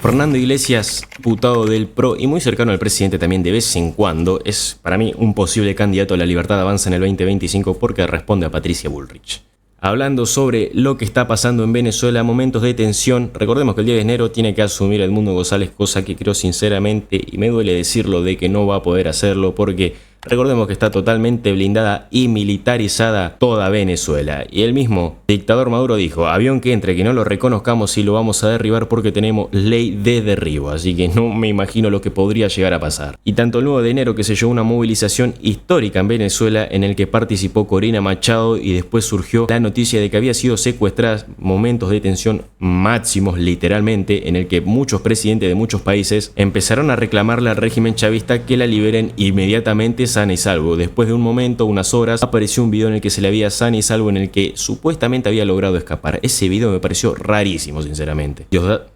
Fernando Iglesias, diputado del PRO y muy cercano al presidente también de vez en cuando, es para mí un posible candidato a la Libertad Avanza en el 2025 porque responde a Patricia Bullrich. Hablando sobre lo que está pasando en Venezuela, momentos de tensión, recordemos que el 10 de enero tiene que asumir Edmundo González, cosa que creo sinceramente, y me duele decirlo, de que no va a poder hacerlo porque recordemos que está totalmente blindada y militarizada toda Venezuela. Y el mismo dictador Maduro dijo, avión que entre, que no lo reconozcamos y lo vamos a derribar porque tenemos ley de derribo. Así que no me imagino lo que podría llegar a pasar. Y tanto el 9 de enero que se llevó una movilización histórica en Venezuela en el que participó Corina Machado y después surgió la noticia de que había sido secuestrada, momentos de tensión máximos literalmente, en el que muchos presidentes de muchos países empezaron a reclamarle al régimen chavista que la liberen inmediatamente sana y salvo. Después de un momento, unas horas, apareció un video en el que se le veía sana y salvo, en el que supuestamente había logrado escapar. Ese video me pareció rarísimo, sinceramente.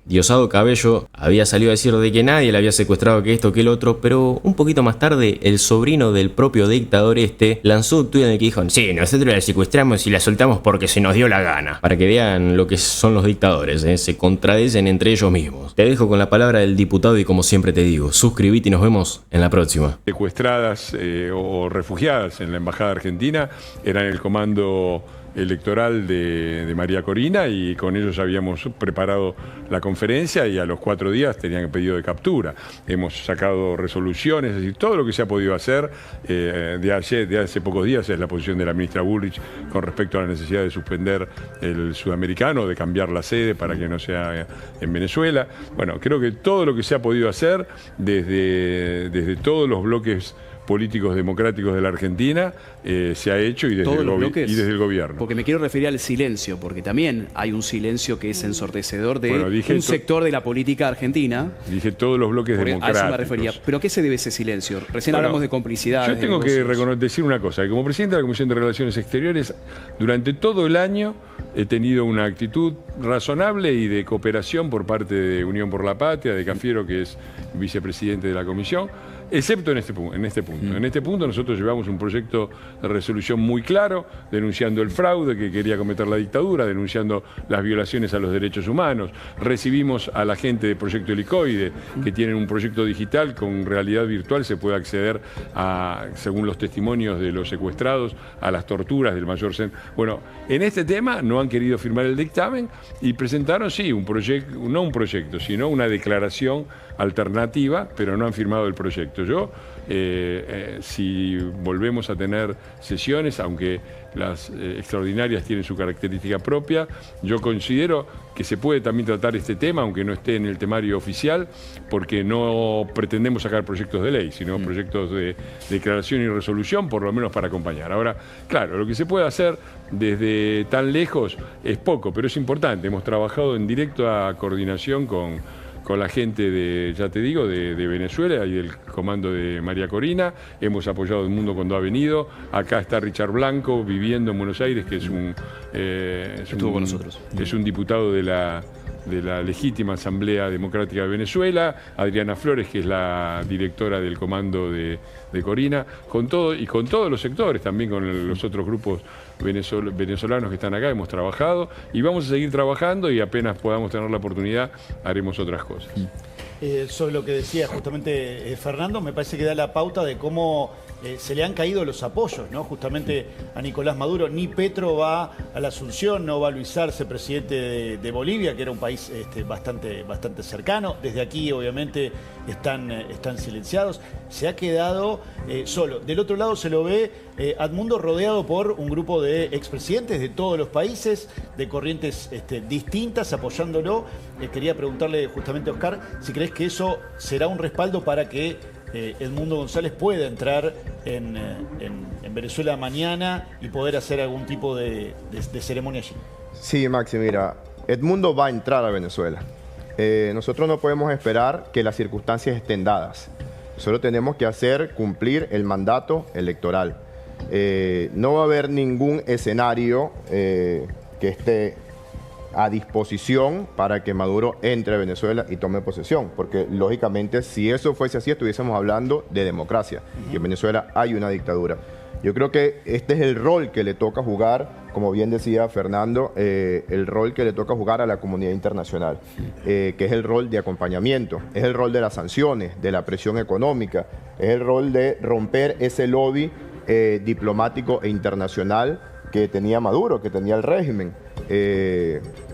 Diosdado Cabello había salido a decir de que nadie le había secuestrado, que esto, que el otro, pero un poquito más tarde, el sobrino del propio dictador lanzó un tuit en el que dijo, sí, nosotros la secuestramos y la soltamos porque se nos dio la gana. Para que vean lo que son los dictadores, se contradicen entre ellos mismos. Te dejo con la palabra del diputado y como siempre te digo, suscribite y nos vemos en la próxima. Secuestradas o refugiadas en la Embajada Argentina eran el comando electoral de María Corina y con ellos habíamos preparado la conferencia y a los 4 días tenían pedido de captura. Hemos sacado resoluciones, es decir, todo lo que se ha podido hacer de hace pocos días es la posición de la ministra Bullrich con respecto a la necesidad de suspender el sudamericano, de cambiar la sede para que no sea en Venezuela. Bueno, creo que todo lo que se ha podido hacer desde todos los bloques políticos democráticos de la Argentina se ha hecho y desde el gobierno. Porque me quiero referir al silencio, porque también hay un silencio que es ensordecedor de un sector de la política argentina. Dije todos los bloques democráticos. A eso me refería. ¿Pero a qué se debe ese silencio? Recién hablamos de complicidad. Yo tengo que decir una cosa, que como presidente de la Comisión de Relaciones Exteriores, durante todo el año he tenido una actitud razonable y de cooperación por parte de Unión por la Patria, de Cafiero, que es vicepresidente de la Comisión, excepto en este punto. En este punto nosotros llevamos un proyecto de resolución muy claro, denunciando el fraude que quería cometer la dictadura, denunciando las violaciones a los derechos humanos. Recibimos a la gente de Proyecto Helicoide, que tienen un proyecto digital con realidad virtual, se puede acceder a, según los testimonios de los secuestrados, a las torturas del mayor centro. Bueno, en este tema no han querido firmar el dictamen y presentaron, sí, un proyecto, no un proyecto, sino una declaración alternativa, pero no han firmado el proyecto. Yo, si volvemos a tener sesiones, aunque las extraordinarias tienen su característica propia, yo considero que se puede también tratar este tema, aunque no esté en el temario oficial, porque no pretendemos sacar proyectos de ley, sino proyectos de declaración y resolución, por lo menos para acompañar. Ahora, claro, lo que se puede hacer desde tan lejos es poco, pero es importante. Hemos trabajado en directa coordinación con la gente de, ya te digo, de Venezuela y del comando de María Corina. Hemos apoyado a Edmundo cuando ha venido. Acá está Richard Blanco, viviendo en Buenos Aires, que es estuvo con nosotros. Es un diputado de la legítima Asamblea Democrática de Venezuela, Adriana Flores, que es la directora del comando de Corina, con todos los sectores, también con los otros grupos venezolanos que están acá, hemos trabajado y vamos a seguir trabajando y apenas podamos tener la oportunidad haremos otras cosas. Sobre lo que decía justamente Fernando, me parece que da la pauta de cómo se le han caído los apoyos, ¿no? Justamente a Nicolás Maduro. Ni Petro va a la Asunción, no va Luis Arce, presidente de Bolivia, que era un país bastante cercano. Desde aquí, obviamente, están silenciados. Se ha quedado solo. Del otro lado se lo ve Edmundo rodeado por un grupo de expresidentes de todos los países, de corrientes distintas, apoyándolo. Quería preguntarle justamente a Oscar si crees que eso será un respaldo para que Edmundo González pueda entrar en Venezuela mañana y poder hacer algún tipo de ceremonia allí. Sí, Maxi, mira, Edmundo va a entrar a Venezuela. Nosotros no podemos esperar que las circunstancias estén dadas. Solo tenemos que hacer cumplir el mandato electoral. No va a haber ningún escenario que esté a disposición para que Maduro entre a Venezuela y tome posesión, porque lógicamente si eso fuese así estuviésemos hablando de democracia y en Venezuela hay una dictadura. Yo creo que este es el rol que le toca jugar, como bien decía Fernando, el rol que le toca jugar a la comunidad internacional, que es el rol de acompañamiento, es el rol de las sanciones, de la presión económica, es el rol de romper ese lobby diplomático e internacional que tenía Maduro, que tenía el régimen.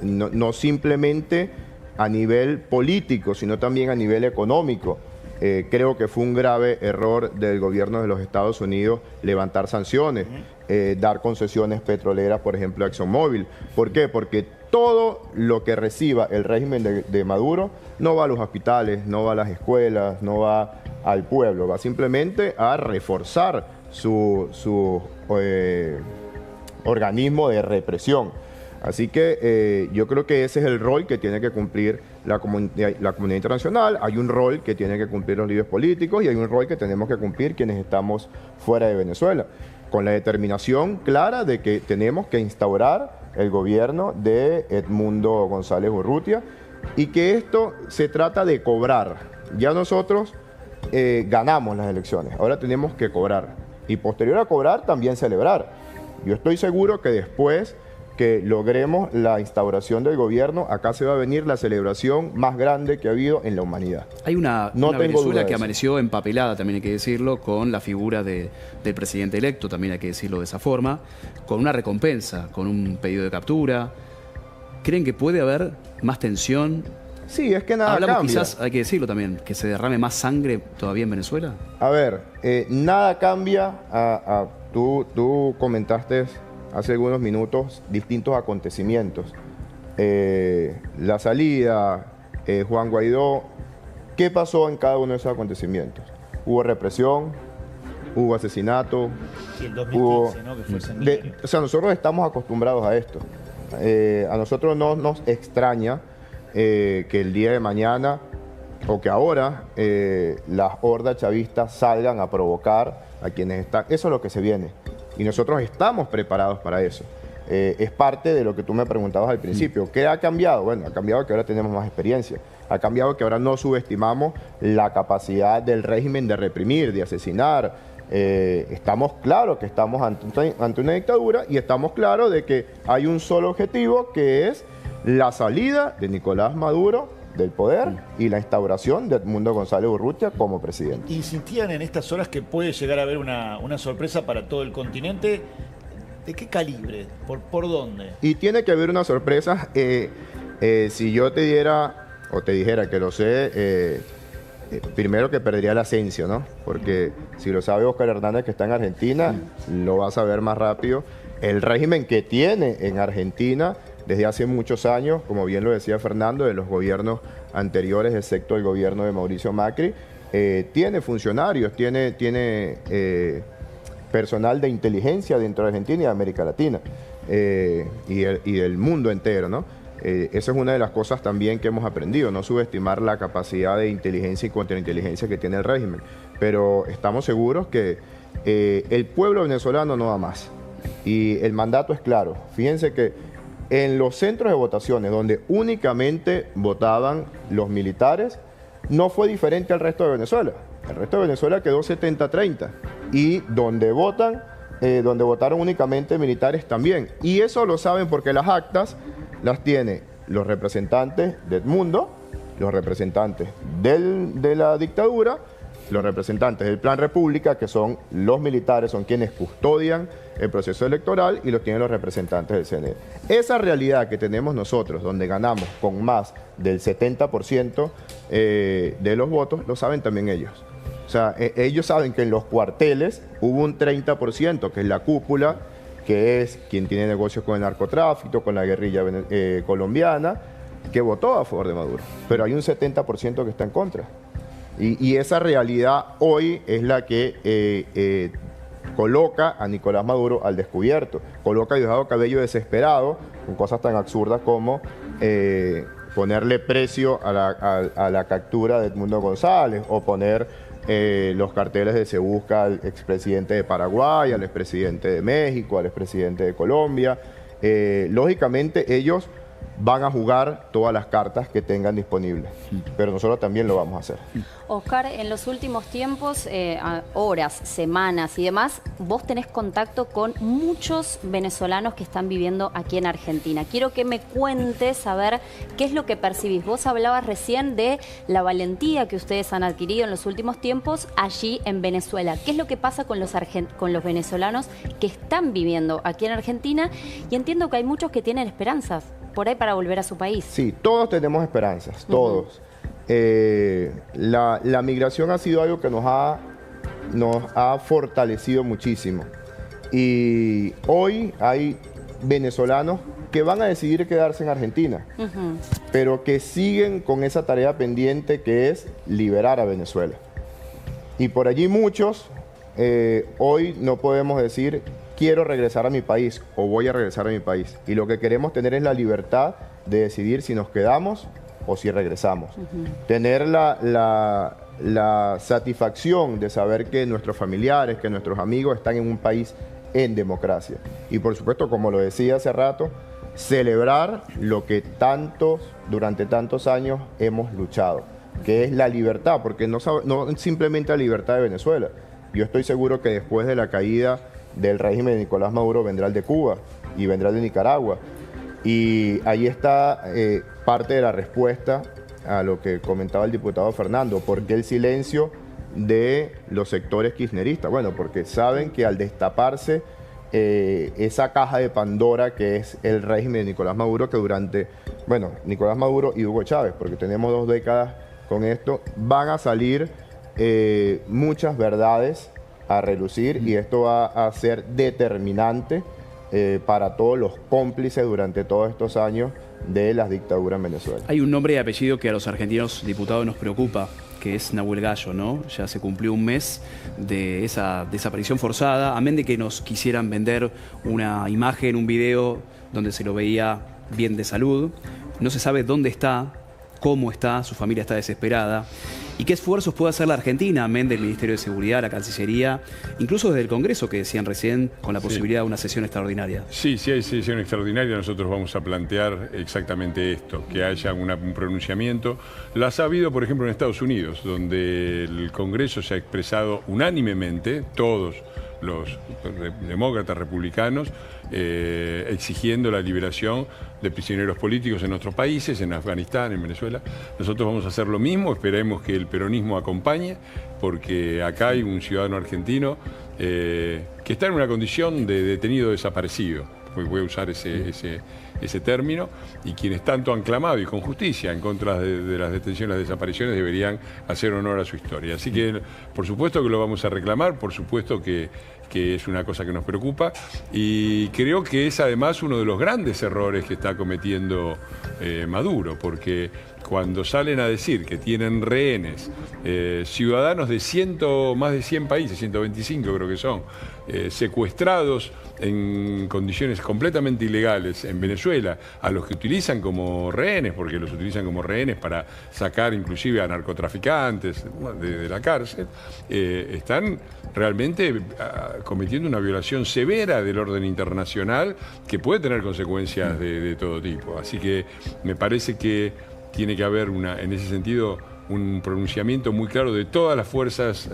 No simplemente a nivel político, sino también a nivel económico. Creo que fue un grave error del gobierno de los Estados Unidos levantar sanciones, dar concesiones petroleras, por ejemplo, a ExxonMobil. ¿Por qué? Porque todo lo que reciba el régimen de Maduro no va a los hospitales, no va a las escuelas, no va al pueblo, va simplemente a reforzar su organismo de represión. Así que yo creo que ese es el rol que tiene que cumplir la comunidad internacional. Hay un rol que tienen que cumplir los líderes políticos y hay un rol que tenemos que cumplir quienes estamos fuera de Venezuela, con la determinación clara de que tenemos que instaurar el gobierno de Edmundo González Urrutia y que esto se trata de cobrar. Ya nosotros ganamos las elecciones, ahora tenemos que cobrar y posterior a cobrar también celebrar. Yo estoy seguro que después que logremos la instauración del gobierno, acá se va a venir la celebración más grande que ha habido en la humanidad. Hay una Venezuela que amaneció empapelada, también hay que decirlo, con la figura del presidente electo, también hay que decirlo de esa forma, con una recompensa, con un pedido de captura. ¿Creen que puede haber más tensión? Sí, es que nada cambia. Quizás, hay que decirlo también, que se derrame más sangre todavía en Venezuela. A ver, nada cambia. Tú comentaste hace algunos minutos distintos acontecimientos. La salida, Juan Guaidó, ¿qué pasó en cada uno de esos acontecimientes? Hubo represión, hubo asesinato. Sí, el 2015, ¿no? Que fue sanguíneo. O sea, nosotros estamos acostumbrados a esto. A nosotros no nos extraña que el día de mañana o que ahora las hordas chavistas salgan a provocar a quienes están. Eso es lo que se viene. Y nosotros estamos preparados para eso. Es parte de lo que tú me preguntabas al principio. ¿Qué ha cambiado? Bueno, ha cambiado que ahora tenemos más experiencia. Ha cambiado que ahora no subestimamos la capacidad del régimen de reprimir, de asesinar. Estamos claros que estamos ante una dictadura y estamos claros de que hay un solo objetivo, que es la salida de Nicolás Maduro del poder y la instauración de Edmundo González Urrutia como presidente. ¿Insistían en estas horas que puede llegar a haber una sorpresa para todo el continente? ¿De qué calibre? ¿Por dónde? Y tiene que haber una sorpresa. Si yo te diera o te dijera que lo sé, primero que perdería la esencia, ¿no? Porque si lo sabe Oscar Hernández, que está en Argentina, lo va a saber más rápido. El régimen que tiene en Argentina desde hace muchos años, como bien lo decía Fernando, de los gobiernos anteriores, excepto el gobierno de Mauricio Macri, tiene funcionarios, tiene personal de inteligencia dentro de Argentina y de América Latina y del mundo entero, ¿no? Esa es una de las cosas también que hemos aprendido, no subestimar la capacidad de inteligencia y contrainteligencia que tiene el régimen. Pero estamos seguros que el pueblo venezolano no va más. Y el mandato es claro. Fíjense que en los centros de votaciones donde únicamente votaban los militares, no fue diferente al resto de Venezuela. El resto de Venezuela quedó 70-30. Y donde votaron únicamente militares también. Y eso lo saben porque las actas las tienen los representantes de Edmundo, los representantes de la dictadura, los representantes del Plan República, que son los militares, son quienes custodian el proceso electoral, y los tienen los representantes del CNE. Esa realidad que tenemos nosotros, donde ganamos con más del 70% de los votos, lo saben también ellos. O sea, ellos saben que en los cuarteles hubo un 30%, que es la cúpula, que es quien tiene negocios con el narcotráfico, con la guerrilla colombiana, que votó a favor de Maduro. Pero hay un 70% que está en contra. Y esa realidad hoy es la que coloca a Nicolás Maduro al descubierto, coloca a Diosdado Cabello desesperado con cosas tan absurdas como ponerle precio a la captura de Edmundo González o poner los carteles de Se Busca al expresidente de Paraguay, al expresidente de México, al expresidente de Colombia. Lógicamente ellos van a jugar todas las cartas que tengan disponibles. Pero nosotros también lo vamos a hacer. Oscar, en los últimos tiempos, horas, semanas y demás, vos tenés contacto con muchos venezolanos que están viviendo aquí en Argentina. Quiero que me cuentes, a ver, qué es lo que percibís. Vos hablabas recién de la valentía que ustedes han adquirido en los últimos tiempos allí en Venezuela. ¿Qué es lo que pasa con los venezolanos que están viviendo aquí en Argentina? Y entiendo que hay muchos que tienen esperanzas por ahí para volver a su país. Sí, todos tenemos esperanzas, todos. La migración ha sido algo que nos ha fortalecido muchísimo. Y hoy hay venezolanos que van a decidir quedarse en Argentina, pero que siguen con esa tarea pendiente que es liberar a Venezuela. Y por allí muchos, hoy no podemos decir quiero regresar a mi país o voy a regresar a mi país. Y lo que queremos tener es la libertad de decidir si nos quedamos o si regresamos. Tener la satisfacción de saber que nuestros familiares, que nuestros amigos están en un país en democracia. Y por supuesto, como lo decía hace rato, celebrar lo que durante tantos años hemos luchado, que es la libertad, porque no simplemente la libertad de Venezuela. Yo estoy seguro que después de la caída del régimen de Nicolás Maduro vendrá el de Cuba y vendrá el de Nicaragua. Y ahí está parte de la respuesta a lo que comentaba el diputado Fernando. ¿Por qué el silencio de los sectores kirchneristas? Bueno, porque saben que al destaparse esa caja de Pandora que es el régimen de Nicolás Maduro, que Nicolás Maduro y Hugo Chávez, porque tenemos 2 décadas con esto, van a salir muchas verdades a relucir y esto va a ser determinante para todos los cómplices durante todos estos años de las dictaduras en Venezuela. Hay un nombre y apellido que a los argentinos diputados nos preocupa, que es Nahuel Gallo, ¿no? Ya se cumplió un mes de esa desaparición forzada, amén de que nos quisieran vender una imagen, un video donde se lo veía bien de salud. No se sabe dónde está, cómo está, su familia está desesperada. ¿Y qué esfuerzos puede hacer la Argentina, amén del Ministerio de Seguridad, la Cancillería, incluso desde el Congreso, que decían recién, con la posibilidad de una sesión extraordinaria? Sí, si hay sesión extraordinaria, nosotros vamos a plantear exactamente esto, que haya un pronunciamiento. Las ha habido, por ejemplo, en Estados Unidos, donde el Congreso se ha expresado unánimemente, todos los demócratas republicanos, exigiendo la liberación de prisioneros políticos en nuestros países, en Afganistán, en Venezuela. Nosotros vamos a hacer lo mismo, esperemos que el peronismo acompañe, porque acá hay un ciudadano argentino que está en una condición de detenido desaparecido, voy a usar ese término, y quienes tanto han clamado, y con justicia, en contra de las detenciones, las desapariciones, deberían hacer honor a su historia. Así que, por supuesto que lo vamos a reclamar, por supuesto que es una cosa que nos preocupa, y creo que es además uno de los grandes errores que está cometiendo Maduro, porque cuando salen a decir que tienen rehenes, ciudadanos de más de 100 países, 125 creo que son, secuestrados en condiciones completamente ilegales en Venezuela, a los que utilizan como rehenes, porque los utilizan como rehenes para sacar inclusive a narcotraficantes de la cárcel, están realmente cometiendo una violación severa del orden internacional que puede tener consecuencias de todo tipo. Así que me parece que tiene que haber en ese sentido un pronunciamiento muy claro de todas las fuerzas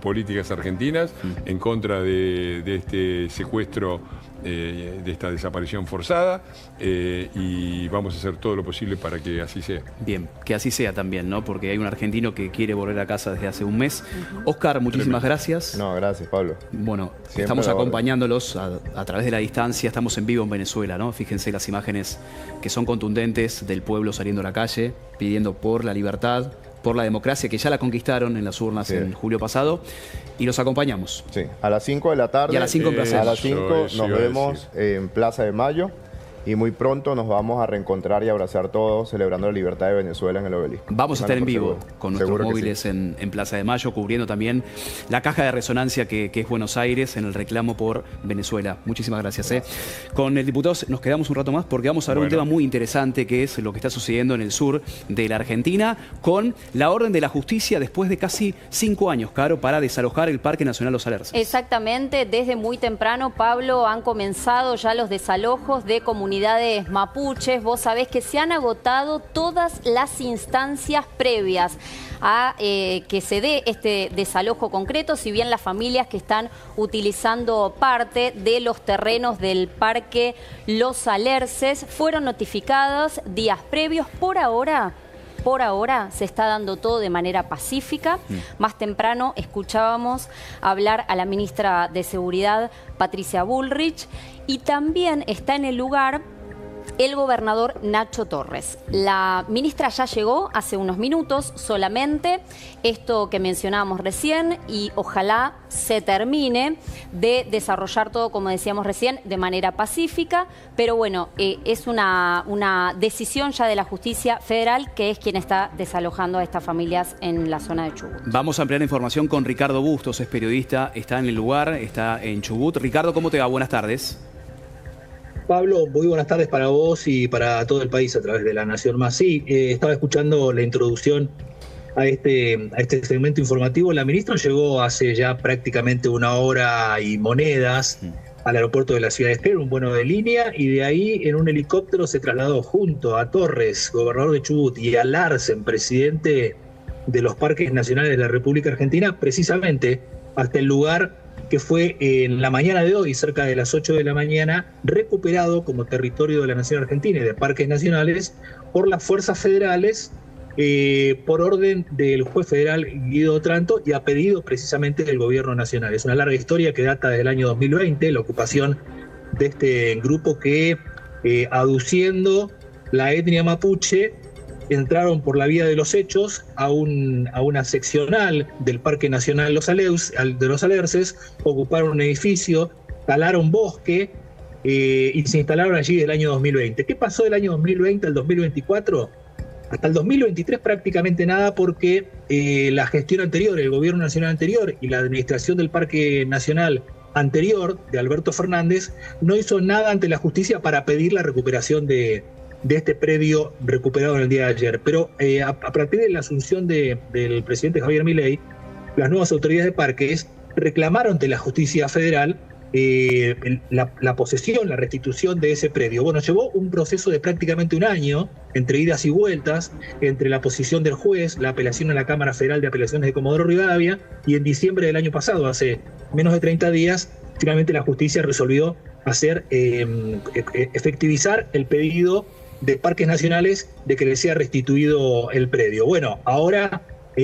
políticas argentinas en contra de este secuestro, de esta desaparición forzada, y vamos a hacer todo lo posible para que así sea. Bien, que así sea también, ¿no? Porque hay un argentino que quiere volver a casa desde hace un mes. Oscar, muchísimas gracias. No, gracias, Pablo. Bueno, Siempre estamos acompañándolos a través de la distancia, estamos en vivo en Venezuela, ¿no? Fíjense las imágenes que son contundentes del pueblo saliendo a la calle, pidiendo por la libertad, por la democracia, que ya la conquistaron en las urnas en julio pasado, y los acompañamos. Sí, a las 5 de la tarde. Y a las 5 en Plaza de A Mayo. las 5 Eso nos iba a vemos en Plaza de Mayo. Y muy pronto nos vamos a reencontrar y abrazar todos celebrando la libertad de Venezuela en el Obelisco. Vamos a estar en vivo Seguro. con nuestros Seguro que móviles sí. en Plaza de Mayo, cubriendo también la caja de resonancia que es Buenos Aires en el reclamo por Venezuela. Muchísimas gracias. Con el diputado nos quedamos un rato más porque vamos a ver un tema muy interesante, que es lo que está sucediendo en el sur de la Argentina con la orden de la justicia después de casi 5 años, Caro, para desalojar el Parque Nacional Los Alerces. Exactamente, desde muy temprano, Pablo, han comenzado ya los desalojos de comunidades comunidades mapuches, vos sabés que se han agotado todas las instancias previas a que se dé este desalojo concreto, si bien las familias que están utilizando parte de los terrenos del Parque Los Alerces fueron notificadas días previos. Por ahora se está dando todo de manera pacífica. Más temprano escuchábamos hablar a la ministra de Seguridad, Patricia Bullrich, y también está en el lugar el gobernador Nacho Torres. La ministra ya llegó hace unos minutos solamente, esto que mencionábamos recién, y ojalá se termine de desarrollar todo, como decíamos recién, de manera pacífica, pero bueno, es una decisión ya de la justicia federal, que es quien está desalojando a estas familias en la zona de Chubut. Vamos a ampliar información con Ricardo Bustos, es periodista, está en el lugar, está en Chubut. Ricardo, ¿cómo te va? Buenas tardes. Pablo, muy buenas tardes para vos y para todo el país a través de La Nación Más. Sí, estaba escuchando la introducción a este segmento informativo. La ministra llegó hace ya prácticamente 1 hora y monedas al aeropuerto de la ciudad de Esquel, un vuelo de línea, y de ahí en un helicóptero se trasladó junto a Torres, gobernador de Chubut, y a Larsen, presidente de los Parques Nacionales de la República Argentina, precisamente hasta el lugar que fue en la mañana de hoy, cerca de las 8 de la mañana, recuperado como territorio de la Nación Argentina y de parques nacionales por las fuerzas federales, por orden del juez federal Guido Otranto y a pedido precisamente del gobierno nacional. Es una larga historia que data del año 2020, la ocupación de este grupo que, aduciendo la etnia mapuche, entraron por la vía de los hechos a una seccional del Parque Nacional de los Alerces, ocuparon un edificio, talaron bosque y se instalaron allí desde el año 2020. ¿Qué pasó del año 2020 al 2024? Hasta el 2023 prácticamente nada, porque la gestión anterior, el gobierno nacional anterior y la administración del Parque Nacional anterior, de Alberto Fernández, no hizo nada ante la justicia para pedir la recuperación de este predio recuperado en el día de ayer. Pero a partir de la asunción del presidente Javier Milei, las nuevas autoridades de parques reclamaron ante la justicia federal la posesión, la restitución de ese predio. Bueno, llevó un proceso de prácticamente 1 año, entre idas y vueltas, entre la posición del juez, la apelación a la Cámara Federal de Apelaciones de Comodoro Rivadavia, y en diciembre del año pasado, hace menos de 30 días, finalmente la justicia resolvió efectivizar el pedido de Parques Nacionales de que les sea restituido el predio. Bueno, ahora,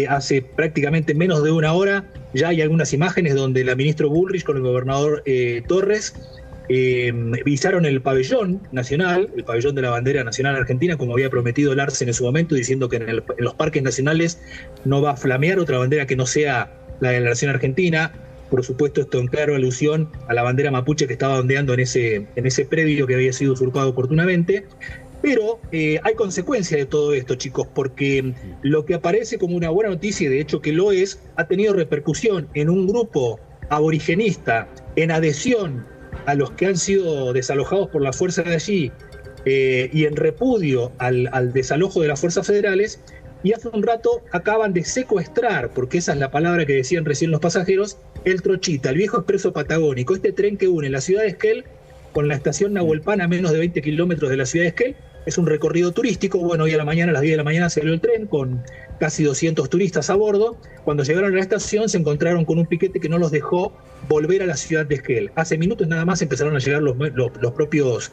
hace prácticamente menos de 1 hora, ya hay algunas imágenes donde la ministra Bullrich con el gobernador Torres visaron el pabellón nacional, el pabellón de la bandera nacional argentina, como había prometido Larsen en su momento, diciendo que en los parques nacionales no va a flamear otra bandera que no sea la de la nación argentina. Por supuesto, esto en claro alusión a la bandera mapuche que estaba ondeando en ese predio que había sido usurpado oportunamente. Pero hay consecuencias de todo esto, chicos, porque lo que aparece como una buena noticia, y de hecho que lo es, ha tenido repercusión en un grupo aborigenista en adhesión a los que han sido desalojados por las fuerzas de allí y en repudio al desalojo de las fuerzas federales. Y hace un rato acaban de secuestrar, porque esa es la palabra que decían recién los pasajeros, el Trochita, el viejo expreso patagónico, este tren que une la ciudad de Esquel con la estación Nahuelpan a menos de 20 kilómetros de la ciudad de Esquel. Es un recorrido turístico. Bueno, hoy a las 10 de la mañana salió el tren con casi 200 turistas a bordo. Cuando llegaron a la estación se encontraron con un piquete que no los dejó volver a la ciudad de Esquel. Hace minutos nada más empezaron a llegar los propios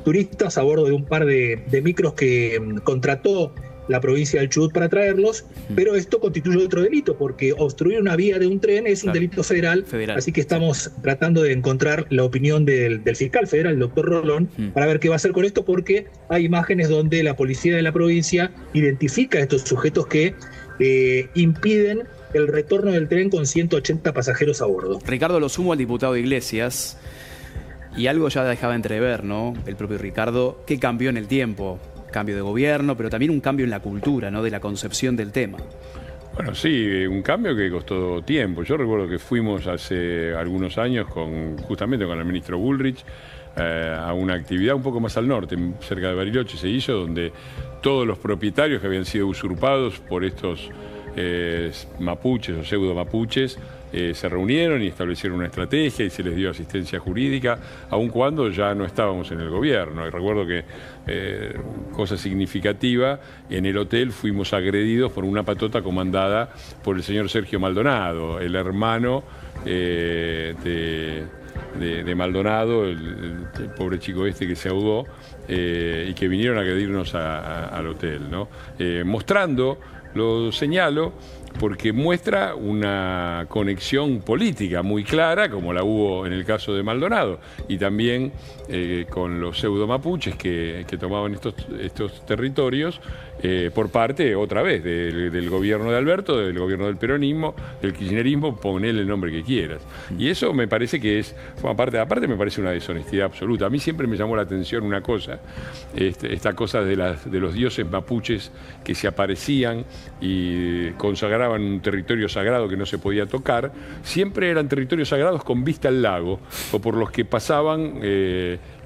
turistas a bordo de un par de micros que contrató la provincia del Chubut para traerlos, pero esto constituye otro delito, porque obstruir una vía de un tren es un delito federal, así que estamos tratando de encontrar la opinión del fiscal federal, el doctor Rolón, para ver qué va a hacer con esto, porque hay imágenes donde la policía de la provincia identifica a estos sujetos que impiden el retorno del tren con 180 pasajeros a bordo. Ricardo, lo sumo al diputado Iglesias, y algo ya dejaba entrever, ¿no? El propio Ricardo, que cambió en el tiempo. Cambio de gobierno, pero también un cambio en la cultura, ¿no? De la concepción del tema. Bueno, sí, un cambio que costó tiempo. Yo recuerdo que fuimos hace algunos años justamente con el ministro Bullrich a una actividad un poco más al norte, cerca de Bariloche se hizo, donde todos los propietarios que habían sido usurpados por estos mapuches o pseudo mapuches se reunieron y establecieron una estrategia y se les dio asistencia jurídica, aun cuando ya no estábamos en el gobierno. Y recuerdo que, cosa significativa, en el hotel fuimos agredidos por una patota comandada por el señor Sergio Maldonado, el hermano de Maldonado, el pobre chico este que se ahogó, y que vinieron a agredirnos al hotel, ¿no? Mostrando, lo señalo, porque muestra una conexión política muy clara, como la hubo en el caso de Maldonado, y también con los pseudo mapuches que tomaban estos territorios, por parte, otra vez, del gobierno de Alberto, del gobierno del peronismo, del kirchnerismo, ponele el nombre que quieras. Y eso me parece que forma parte, aparte me parece una deshonestidad absoluta. A mí siempre me llamó la atención una cosa, esta cosa de los dioses mapuches que se aparecían y consagraban un territorio sagrado que no se podía tocar, siempre eran territorios sagrados con vista al lago, o por los que pasaban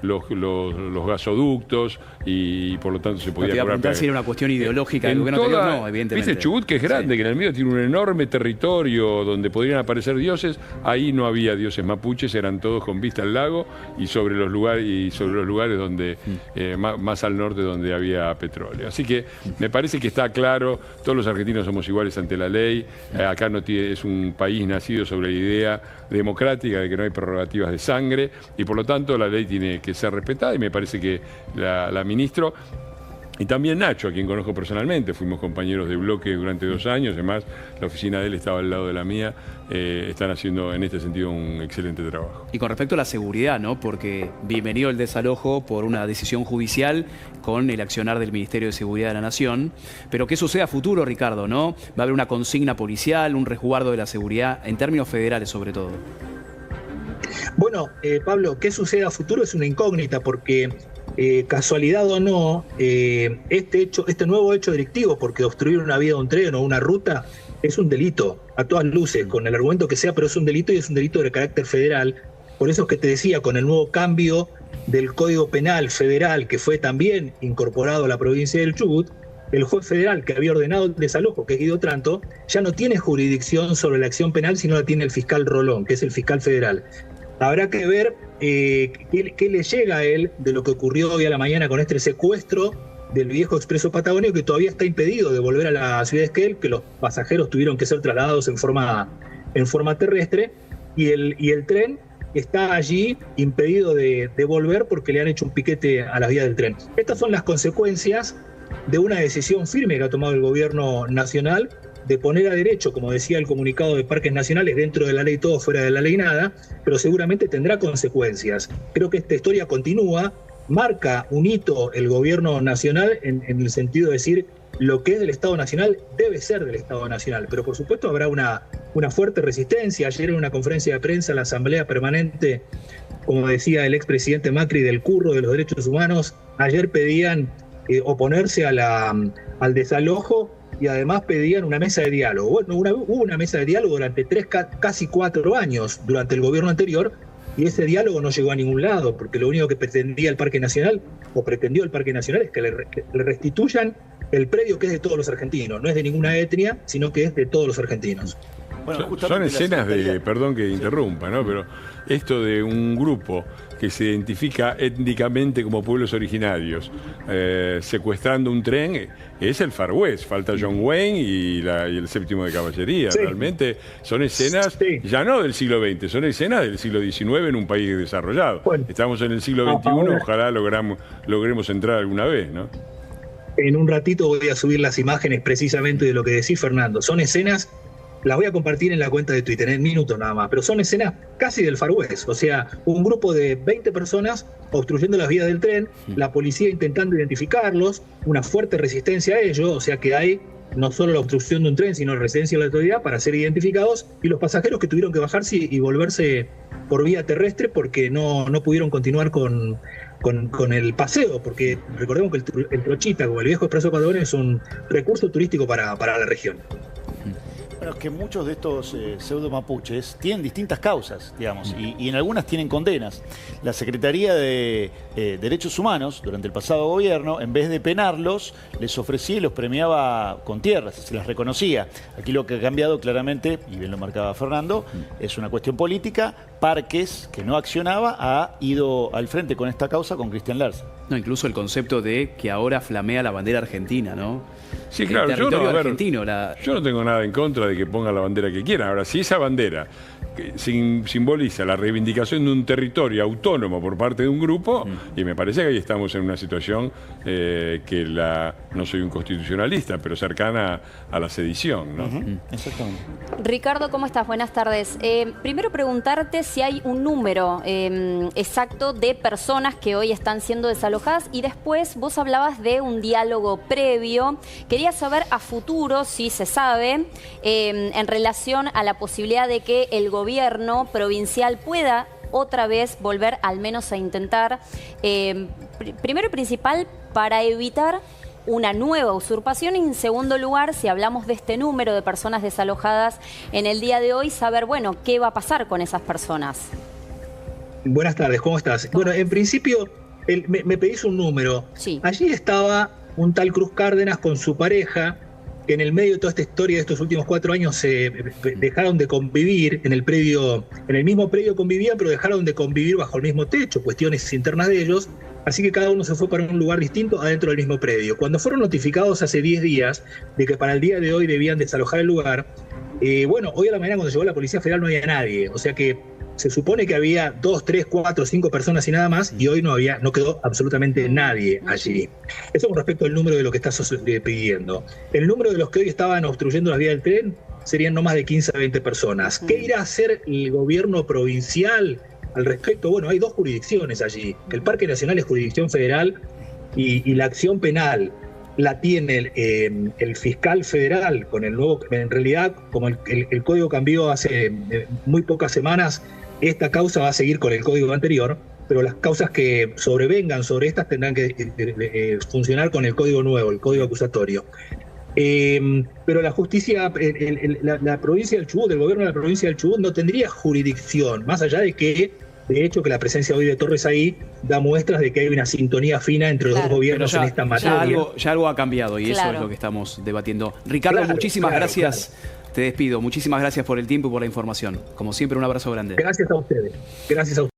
los gasoductos, y por lo tanto se podía cobrar. Si era una cuestión ideológica del gobierno anterior, no, evidentemente. ¿Viste Chubut, que es grande, sí, que en el medio tiene un enorme territorio donde podrían aparecer dioses? Ahí no había dioses mapuches, eran todos con vista al lago y sobre los lugares donde más al norte, donde había petróleo. Así que me parece que está claro, todos los argentinos somos iguales ante la ley. Acá es un país nacido sobre la idea democrática de que no hay prerrogativas de sangre, y por lo tanto la ley tiene que ser respetada, y me parece que la ministra y también Nacho, a quien conozco personalmente, fuimos compañeros de bloque durante 2 años, además la oficina de él estaba al lado de la mía, están haciendo en este sentido un excelente trabajo. Y con respecto a la seguridad, ¿no? Porque bienvenido el desalojo por una decisión judicial con el accionar del Ministerio de Seguridad de la Nación, pero ¿qué sucede a futuro, Ricardo, no? ¿Va a haber una consigna policial, un resguardo de la seguridad, en términos federales sobre todo? Bueno, Pablo, ¿qué sucede a futuro? Es una incógnita porque, casualidad o no, este nuevo hecho delictivo, porque obstruir una vía de un tren o una ruta es un delito, a todas luces, con el argumento que sea, pero es un delito, y es un delito de carácter federal. Por eso es que te decía, con el nuevo cambio del Código Penal Federal, que fue también incorporado a la provincia del Chubut, el juez federal que había ordenado el desalojo, que es Guido Tranto, ya no tiene jurisdicción sobre la acción penal, sino la tiene el fiscal Rolón, que es el fiscal federal. Habrá que ver qué le llega a él de lo que ocurrió hoy a la mañana con este secuestro del viejo expreso Patagonio, que todavía está impedido de volver a la ciudad de Esquel, que los pasajeros tuvieron que ser trasladados en forma terrestre, y el tren está allí impedido de volver porque le han hecho un piquete a las vías del tren. Estas son las consecuencias de una decisión firme que ha tomado el gobierno nacional de poner a derecho, como decía el comunicado de Parques Nacionales, dentro de la ley todo, fuera de la ley nada, pero seguramente tendrá consecuencias. Creo que esta historia continúa, marca un hito el gobierno nacional en el sentido de decir lo que es del Estado Nacional debe ser del Estado Nacional, pero por supuesto habrá una fuerte resistencia. Ayer en una conferencia de prensa la Asamblea Permanente, como decía el expresidente Macri, del Curro de los Derechos Humanos, ayer pedían oponerse al desalojo, y además pedían una mesa de diálogo. Bueno, hubo una mesa de diálogo durante casi 4 años durante el gobierno anterior, y ese diálogo no llegó a ningún lado, porque lo único que pretendía el Parque Nacional, o pretendió el Parque Nacional, es que le restituyan el predio que es de todos los argentinos, no es de ninguna etnia, sino que es de todos los argentinos. Bueno, son escenas perdón que interrumpa, ¿no? Pero esto de un grupo que se identifica étnicamente como pueblos originarios, secuestrando un tren, es el Far West. Falta John Wayne y el séptimo de caballería. Sí. Realmente son escenas, sí, ya no del siglo XX, son escenas del siglo XIX en un país desarrollado. Bueno, estamos en el siglo XXI, ojalá logremos entrar alguna vez, ¿no? En un ratito voy a subir las imágenes precisamente de lo que decís, Fernando. Son escenas, las voy a compartir en la cuenta de Twitter, en minutos nada más, pero son escenas casi del Far West, o sea, un grupo de 20 personas obstruyendo las vías del tren, la policía intentando identificarlos, una fuerte resistencia a ello, o sea que hay no solo la obstrucción de un tren, sino la resistencia de la autoridad para ser identificados, y los pasajeros que tuvieron que bajarse y volverse por vía terrestre porque no pudieron continuar con el paseo, porque recordemos que el Trochita, como el viejo expreso Patagonio, es un recurso turístico para la región. Bueno, es que muchos de estos pseudo mapuches tienen distintas causas, digamos, y en algunas tienen condenas. La Secretaría de Derechos Humanos, durante el pasado gobierno, en vez de penarlos, les ofrecía y los premiaba con tierras, se las reconocía. Aquí lo que ha cambiado claramente, y bien lo marcaba Fernando, es una cuestión política. Parques, que no accionaba, ha ido al frente con esta causa con Cristian Larsen. No, incluso el concepto de que ahora flamea la bandera argentina, ¿no? Sí, claro, el territorio argentino. Yo no tengo nada en contra de que pongan la bandera que quieran. Ahora, si esa bandera simboliza la reivindicación de un territorio autónomo por parte de un grupo, y me parece que ahí estamos en una situación no soy un constitucionalista, pero cercana a la sedición, ¿no? Exactamente. Ricardo, ¿cómo estás? Buenas tardes. Primero preguntarte si hay un número exacto de personas que hoy están siendo desalojadas, y después vos hablabas de un diálogo previo. Quería saber a futuro si se sabe en relación a la posibilidad de que el gobierno provincial pueda otra vez volver al menos a intentar, primero y principal, para evitar una nueva usurpación, y en segundo lugar, si hablamos de este número de personas desalojadas en el día de hoy, saber, bueno, qué va a pasar con esas personas. Buenas tardes, ¿cómo estás? Bueno, en principio, me pedís un número. Sí. Allí estaba un tal Cruz Cárdenas con su pareja, que en el medio de toda esta historia de estos últimos 4 años se dejaron de convivir en el mismo predio convivían, pero dejaron de convivir bajo el mismo techo, cuestiones internas de ellos, así que cada uno se fue para un lugar distinto adentro del mismo predio. Cuando fueron notificados hace 10 días de que para el día de hoy debían desalojar el lugar, bueno, hoy a la mañana cuando llegó la Policía Federal no había nadie, o sea que se supone que había 2, 3, 4, 5 personas y nada más, y hoy no quedó absolutamente nadie allí. Eso con respecto al número de lo que estás pidiendo. El número de los que hoy estaban obstruyendo las vías del tren serían no más de 15 a 20 personas. ¿Qué irá a hacer el gobierno provincial al respecto? Bueno, hay 2 jurisdicciones allí. El Parque Nacional es jurisdicción federal y la acción penal la tiene el fiscal federal con el nuevo. En realidad, como el código cambió hace muy pocas semanas, esta causa va a seguir con el código anterior, pero las causas que sobrevengan sobre estas tendrán que funcionar con el código nuevo, el código acusatorio. Pero la justicia, la provincia del Chubut, el gobierno de la provincia del Chubut no tendría jurisdicción, más allá de que, de hecho, que la presencia hoy de Torres ahí da muestras de que hay una sintonía fina entre los dos gobiernos en esta materia. Ya algo ha cambiado y eso es lo que estamos debatiendo. Ricardo, muchísimas gracias. Te despido. Muchísimas gracias por el tiempo y por la información. Como siempre, un abrazo grande. Gracias a ustedes. Gracias a ustedes.